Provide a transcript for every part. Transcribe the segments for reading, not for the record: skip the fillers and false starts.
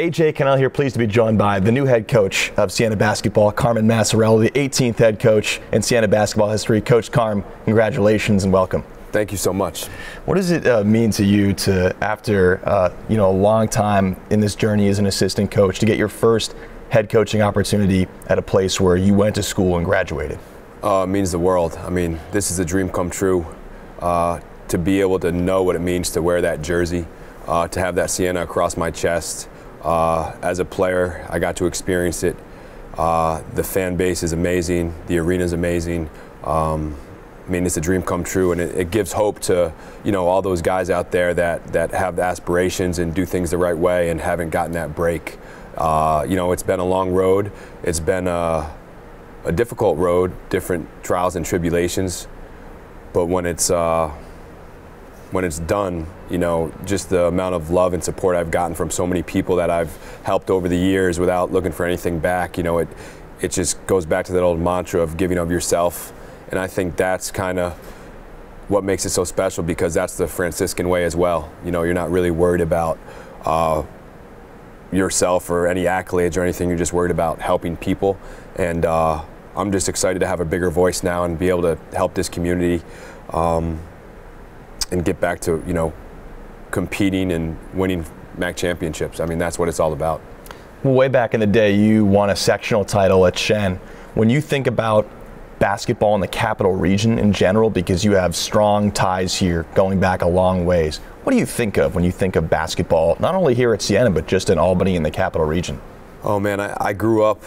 A.J. Kanell here, pleased to be joined by the new head coach of Siena basketball, Carmen Maciariello, the 18th head coach in Siena basketball history. Coach Carm, congratulations and welcome. Thank you so much. What does it mean to you to, after a long time in this journey as an assistant coach, to get your first head coaching opportunity at a place where you went to school and graduated? It means the world. I mean, this is a dream come true. To be able to know what it means to wear that jersey, to have that Siena across my chest. As a player, I got to experience it. The fan base is amazing. The arena is amazing. I mean, it's a dream come true, and it gives hope to all those guys out there that have aspirations and do things the right way and haven't gotten that break. It's been a long road. It's been a difficult road, different trials and tribulations. But when it's done, just the amount of love and support I've gotten from so many people that I've helped over the years without looking for anything back, it just goes back to that old mantra of giving of yourself. And I think that's kind of what makes it so special, because that's the Franciscan way as well. You're not really worried about yourself or any accolades or anything. You're just worried about helping people. And I'm just excited to have a bigger voice now and be able to help this community and get back to, competing and winning MAC championships. I mean, that's what it's all about. Well, way back in the day, you won a sectional title at Siena. When you think about basketball in the capital region in general, because you have strong ties here going back a long ways, what do you think of when you think of basketball, not only here at Siena, but just in Albany in the capital region? Oh man, I grew up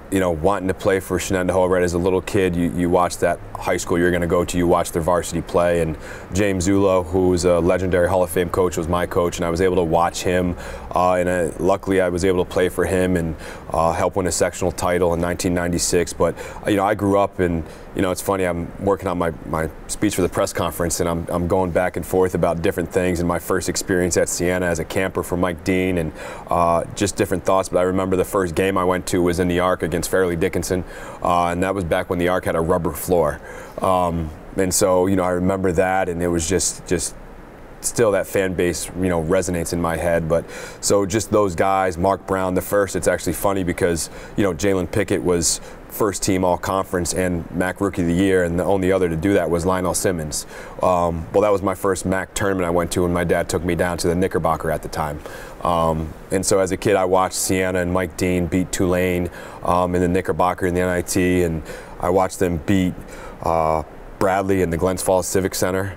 wanting to play for Shenandoah right as a little kid. You watch that high school you're going to go to, you watch their varsity play, and James Zulo, who's a legendary Hall of Fame coach, was my coach, and I was able to watch him, and luckily I was able to play for him and help win a sectional title in 1996. But I grew up, and it's funny, I'm working on my speech for the press conference, and I'm going back and forth about different things and my first experience at Siena as a camper for Mike Dean, and just different thoughts. But I remember the first game I went to was in the Arc against Fairleigh Dickinson, and that was back when the Arc had a rubber floor. And so, I remember that, and it was just still that fan base, resonates in my head. But so just those guys, Mark Brown, the first, it's actually funny because, Jalen Pickett was first team all conference and MAC Rookie of the Year, and the only other to do that was Lionel Simmons. Well, that was my first MAC tournament I went to, and my dad took me down to the Knickerbocker at the time. And so as a kid, I watched Siena and Mike Dean beat Tulane in the Knickerbocker in the NIT, and I watched them beat Bradley in the Glens Falls Civic Center.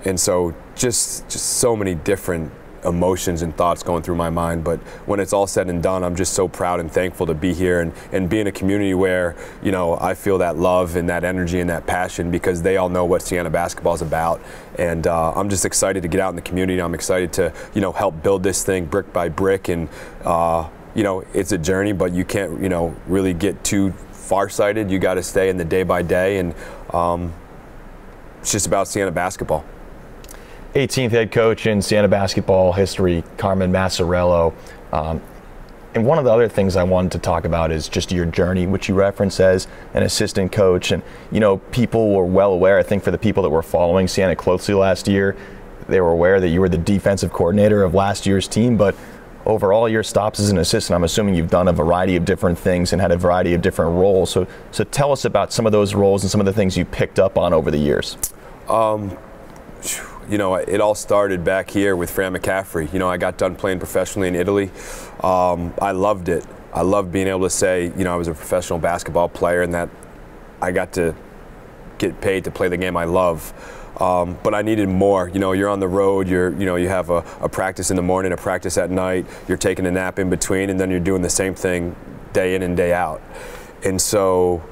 And so just so many different emotions and thoughts going through my mind. But when it's all said and done, I'm just so proud and thankful to be here and be in a community where, I feel that love and that energy and that passion, because they all know what Siena basketball is about. And I'm just excited to get out in the community. I'm excited to, help build this thing brick by brick. And, it's a journey, but you can't, really get too farsighted. You got to stay in the day by day. And it's just about Siena basketball. 18th head coach in Siena basketball history, Carmen Maciariello. And one of the other things I wanted to talk about is just your journey, which you reference as an assistant coach. And, people were well aware, I think for the people that were following Siena closely last year, they were aware that you were the defensive coordinator of last year's team. But over all your stops as an assistant, I'm assuming you've done a variety of different things and had a variety of different roles. So tell us about some of those roles and some of the things you picked up on over the years. It all started back here with Fran McCaffrey. I got done playing professionally in Italy. I loved it. I loved being able to say, I was a professional basketball player and that I got to get paid to play the game I love. But I needed more. You're on the road, you have a practice in the morning, a practice at night, you're taking a nap in between, and then you're doing the same thing day in and day out. And so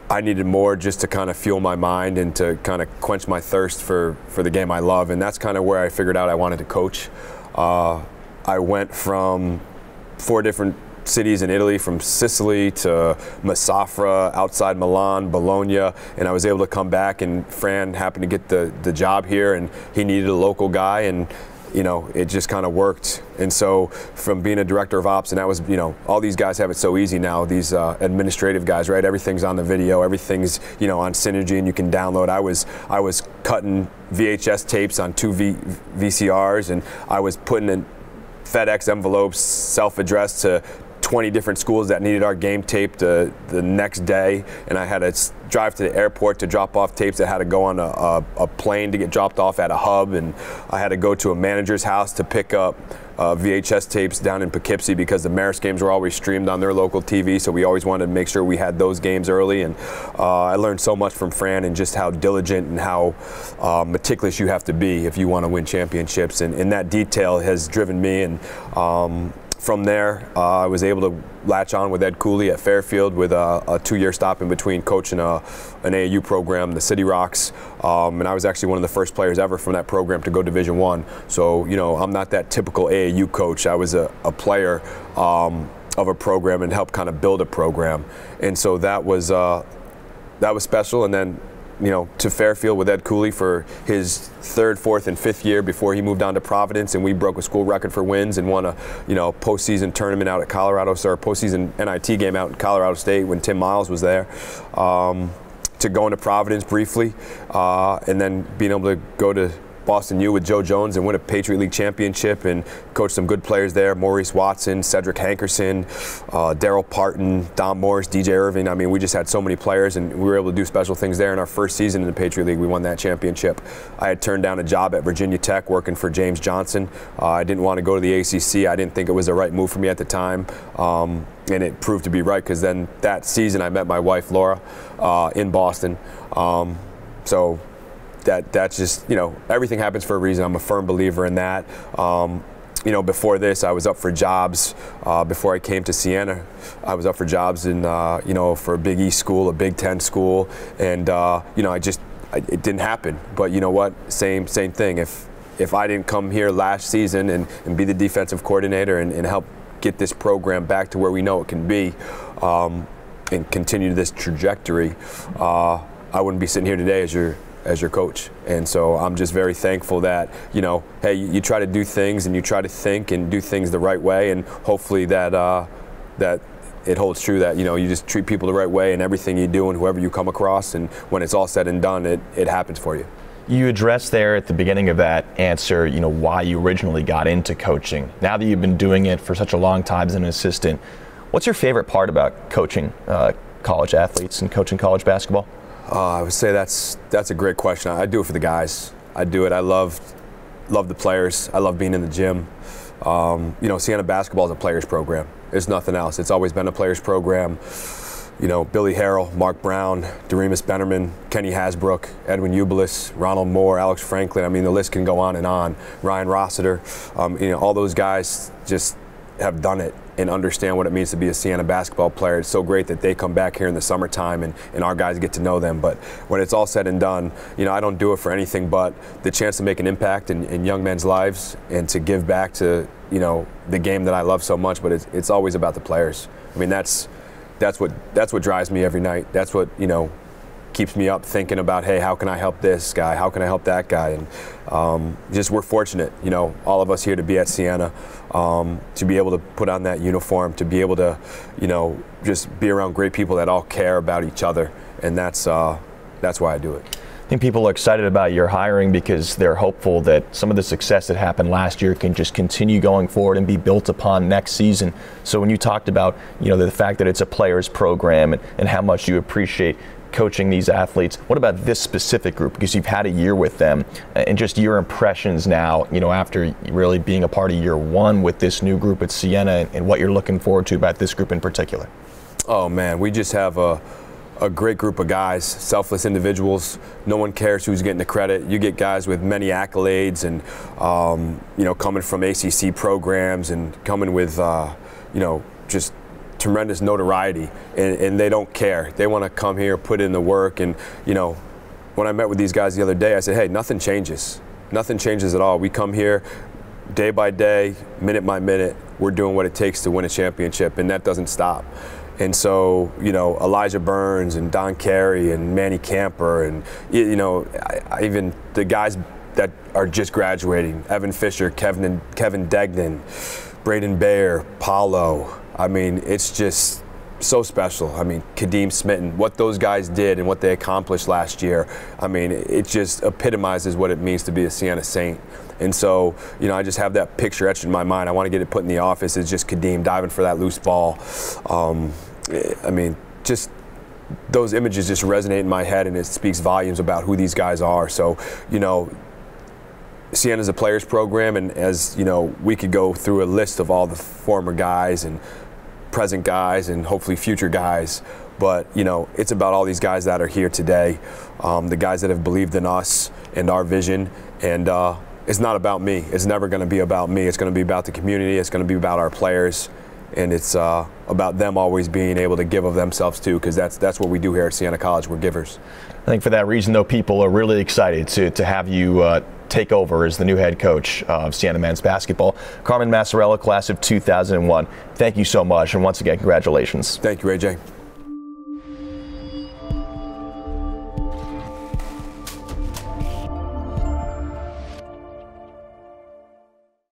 I needed more just to kind of fuel my mind and to kind of quench my thirst for the game I love. And that's kind of where I figured out I wanted to coach. I went from 4 different cities in Italy, from Sicily to Massafra, outside Milan, Bologna, and I was able to come back, and Fran happened to get the job here, and he needed a local guy, and you know, it just kind of worked. And so from being a director of ops, and that was, you know, all these guys have it so easy now, these administrative guys, right? Everything's on the video, everything's, you know, on Synergy, and you can download. I was cutting VHS tapes on two VCRs, and I was putting in FedEx envelopes, self-addressed, to 20 different schools that needed our game tape the next day, and I had to drive to the airport to drop off tapes that had to go on a plane to get dropped off at a hub, and I had to go to a manager's house to pick up VHS tapes down in Poughkeepsie because the Marist games were always streamed on their local TV, so we always wanted to make sure we had those games early. And I learned so much from Fran, and just how diligent and how meticulous you have to be if you want to win championships, and that detail has driven me. And from there, I was able to latch on with Ed Cooley at Fairfield with a 2-year stop in between coaching an AAU program, the City Rocks, and I was actually one of the first players ever from that program to go Division I. So, you know, I'm not that typical AAU coach. I was a player of a program and helped kind of build a program, and so that was special. And then, you know, to Fairfield with Ed Cooley for his 3rd, 4th, and 5th year before he moved on to Providence, and we broke a school record for wins and won a, you know, postseason tournament out at Colorado, or postseason NIT game out in Colorado State when Tim Miles was there. To going to Providence briefly, and then being able to go to Boston U with Joe Jones and win a Patriot League championship and coach some good players there. Maurice Watson, Cedric Hankerson, Daryl Parton, Don Morris, DJ Irving. I mean, we just had so many players, and we were able to do special things there. In our first season in the Patriot League, we won that championship. I had turned down a job at Virginia Tech working for James Johnson. I didn't want to go to the ACC. I didn't think it was the right move for me at the time. And it proved to be right, because then that season I met my wife, Laura, in Boston. So that's just, you know, everything happens for a reason. I'm a firm believer in that. You know, before this, I was up for jobs. Before I came to Siena, I was up for jobs in, you know, for a Big East school, a Big Ten school, and you know, it didn't happen. But you know what? Same thing. If I didn't come here last season and be the defensive coordinator and help get this program back to where we know it can be, and continue this trajectory, I wouldn't be sitting here today as your coach. And so I'm just very thankful that, you know, hey, you try to do things and you try to think and do things the right way, and hopefully that it holds true that, you know, you just treat people the right way in everything you do and whoever you come across, and when it's all said and done, it happens for you. You addressed there at the beginning of that answer, you know, why you originally got into coaching. Now that you've been doing it for such a long time as an assistant, what's your favorite part about coaching college athletes and coaching college basketball? I would say that's a great question. I do it for the guys. I do it. I love the players. I love being in the gym. You know, Siena basketball is a players program. There's nothing else. It's always been a players program. You know, Billy Harrell, Mark Brown, Doremus Bennerman, Kenny Hasbrook, Edwin Ubelis, Ronald Moore, Alex Franklin. I mean, the list can go on and on. Ryan Rossiter. You know, all those guys just have done it and understand what it means to be a Siena basketball player. It's so great that they come back here in the summertime and our guys get to know them. But when it's all said and done, you know, I don't do it for anything but the chance to make an impact in young men's lives and to give back to, you know, the game that I love so much. But it's always about the players. I mean, that's what drives me every night. That's what, you know, keeps me up thinking about, hey, how can I help this guy? How can I help that guy? And just we're fortunate, you know, all of us here to be at Siena, to be able to put on that uniform, to be able to, you know, just be around great people that all care about each other, and that's why I do it. I think people are excited about your hiring because they're hopeful that some of the success that happened last year can just continue going forward and be built upon next season. So when you talked about, you know, the fact that it's a players program and how much you appreciate coaching these athletes, what about this specific group? Because you've had a year with them, and just your impressions now, you know, after really being a part of year one with this new group at Siena, and what you're looking forward to about this group in particular. Oh man, we just have a great group of guys, selfless individuals. No one cares who's getting the credit. You get guys with many accolades and, you know, coming from ACC programs and coming with, you know, just tremendous notoriety, and they don't care. They want to come here, put in the work, and, you know, when I met with these guys the other day, I said, hey, nothing changes. Nothing changes at all. We come here day by day, minute by minute. We're doing what it takes to win a championship, and that doesn't stop. And so, you know, Elijah Burns and Don Carey and Manny Camper and, you know, even the guys that are just graduating. Evan Fisher, Kevin Degnan, Braden Baer, Paulo. I mean, it's just so special. I mean, Kadeem Smitten, what those guys did and what they accomplished last year, I mean, it just epitomizes what it means to be a Siena Saint. And so, you know, I just have that picture etched in my mind. I want to get it put in the office. It's just Kadeem diving for that loose ball. I mean, just those images just resonate in my head, and it speaks volumes about who these guys are. So, you know, Siena's a players program, and as you know, we could go through a list of all the former guys and present guys and hopefully future guys, but you know, it's about all these guys that are here today, the guys that have believed in us and our vision. And it's not about me. It's never going to be about me. It's going to be about the community. It's going to be about our players, and it's about them always being able to give of themselves too, because that's what we do here at Siena College. We're givers. I think for that reason, though, people are really excited to have you take over as the new head coach of Siena men's basketball. Carmen Maciariello, class of 2001. Thank you so much, and once again, congratulations. Thank you, A.J.